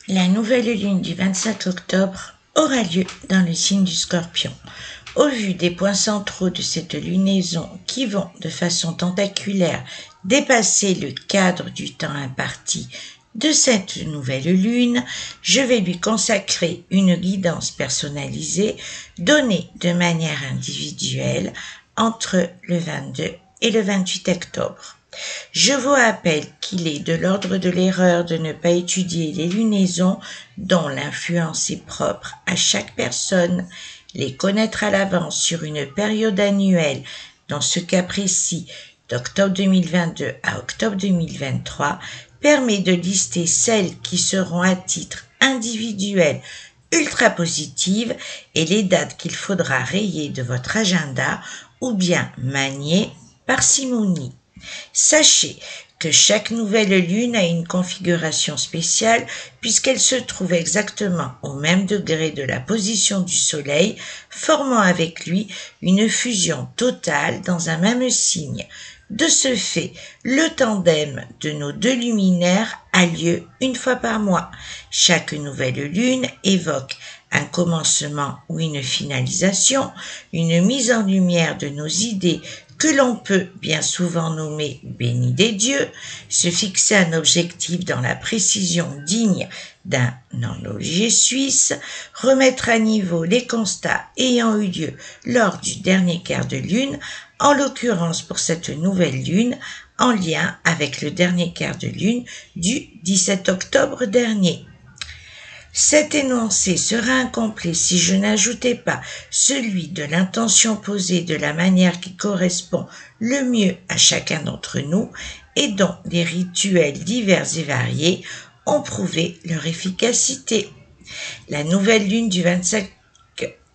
La nouvelle lune du 25 octobre aura lieu dans le signe du Scorpion. Au vu des points centraux de cette lunaison qui vont de façon tentaculaire dépasser le cadre du temps imparti de cette nouvelle lune, je vais lui consacrer une guidance personnalisée donnée de manière individuelle entre le 22 et le 28 octobre. Je vous rappelle qu'il est de l'ordre de l'erreur de ne pas étudier les lunaisons dont l'influence est propre à chaque personne, les connaître à l'avance sur une période annuelle, dans ce cas précis d'octobre 2022 à octobre 2023, permet de lister celles qui seront à titre individuel ultra positives et les dates qu'il faudra rayer de votre agenda ou bien manier parcimonie. Sachez que chaque nouvelle lune a une configuration spéciale puisqu'elle se trouve exactement au même degré de la position du soleil, formant avec lui une fusion totale dans un même signe. De ce fait, le tandem de nos deux luminaires a lieu une fois par mois. Chaque nouvelle lune évoque un commencement ou une finalisation, une mise en lumière de nos idées que l'on peut bien souvent nommer béni des dieux, se fixer un objectif dans la précision digne d'un horloger suisse, remettre à niveau les constats ayant eu lieu lors du dernier quart de lune, en l'occurrence pour cette nouvelle lune, en lien avec le dernier quart de lune du 17 octobre dernier. Cet énoncé sera incomplet si je n'ajoutais pas celui de l'intention posée de la manière qui correspond le mieux à chacun d'entre nous et dont des rituels divers et variés ont prouvé leur efficacité. La nouvelle lune du 25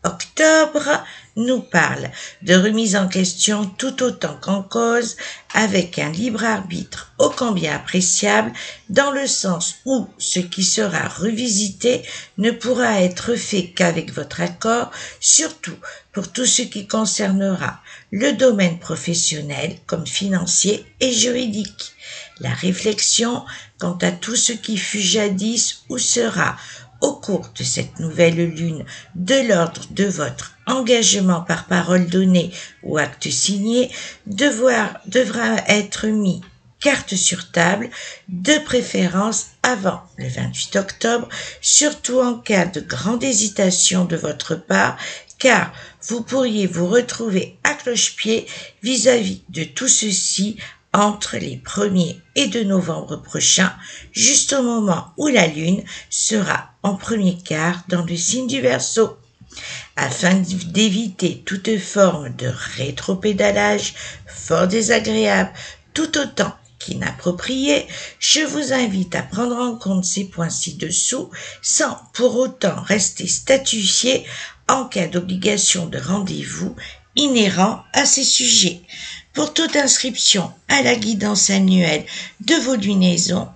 octobre nous parle de remise en question tout autant qu'en cause, avec un libre arbitre ô combien appréciable, dans le sens où ce qui sera revisité ne pourra être fait qu'avec votre accord, surtout pour tout ce qui concernera le domaine professionnel comme financier et juridique. La réflexion quant à tout ce qui fut jadis ou sera au cours de cette nouvelle lune de l'ordre de votre engagement par parole donnée ou acte signé devra être mis carte sur table, de préférence avant le 28 octobre, surtout en cas de grande hésitation de votre part, car vous pourriez vous retrouver à cloche-pied vis-à-vis de tout ceci entre les 1er et 2 novembre prochains, juste au moment où la Lune sera en premier quart dans le signe du Verseau. Afin d'éviter toute forme de rétropédalage fort désagréable, tout autant qu'inapproprié, je vous invite à prendre en compte ces points ci-dessous sans pour autant rester statufié en cas d'obligation de rendez-vous inhérent à ces sujets. Pour toute inscription à la guidance annuelle de vos lunaisons,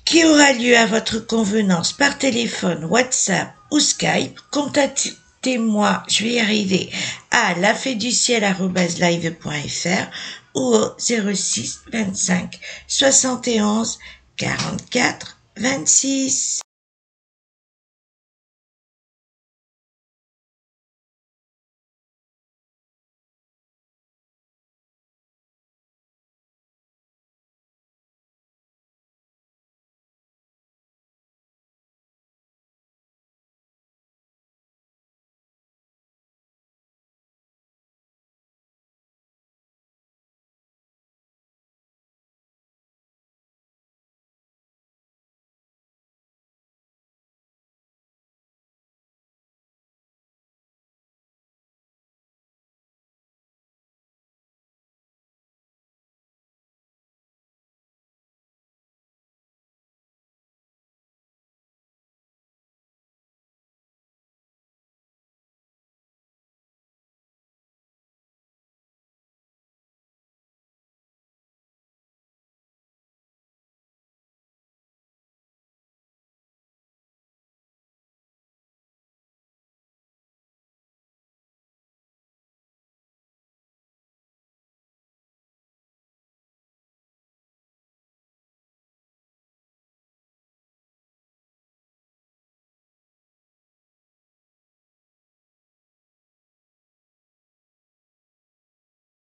qui aura lieu à votre convenance par téléphone, WhatsApp ou Skype, contactez-moi, je vais y arriver, à lafeduciel@live.fr ou au 06 25 71 44 26.